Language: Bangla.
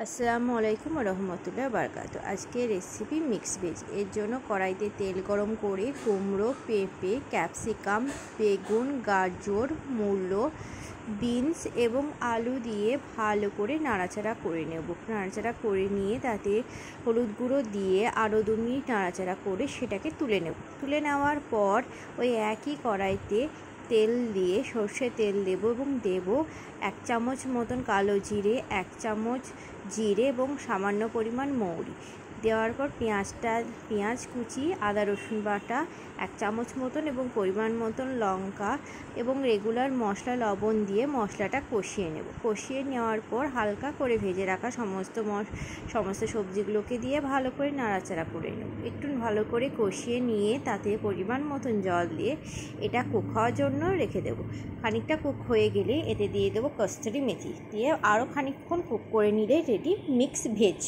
আসসালামু আলাইকুম রহমতুল্লাহ বারকাত। আজকে রেসিপি মিক্স ভেজ। এর জন্য কড়াইতে তেল গরম করে কুমড়ো, পেঁপে, ক্যাপসিকাম, বেগুন, গাজর, মূলো, বিনস এবং আলু দিয়ে ভালো করে নাড়াচাড়া করে নেব। নাড়াচাড়া করে নিয়ে তাতে হলুদ গুঁড়ো দিয়ে আরও 2 মিনিট নাড়াচাড়া করে সেটাকে তুলে নেব। তুলে নেওয়ার পর ওই একই কড়াইতে তেল দিয়ে সর্ষের তেল দেব এবং দেব 1 চামচ মতন কালো জিরে, 1 চামচ জিরে এবং সামান্য পরিমাণ মৌরি। দেওয়ার পর পেঁয়াজ কুচি, আদা রসুন বাটা 1 চামচ মতন এবং পরিমাণ মতন লঙ্কা এবং রেগুলার মশলা লবণ দিয়ে মশলাটা কষিয়ে নেব। কষিয়ে নেওয়ার পর হালকা করে ভেজে রাখা সমস্ত সবজিগুলোকে দিয়ে ভালো করে নাড়াচাড়া করে নেব। একটু ভালো করে কষিয়ে নিয়ে তাতে পরিমাণ মতন জল দিয়ে এটা কুক হওয়ার জন্য রেখে দেব। খানিকটা কুক হয়ে গেলে এতে দিয়ে দেবো কস্তুরি মেথি, দিয়ে আরও খানিকক্ষণ কুক করে নিলে রেডি মিক্স ভেজ।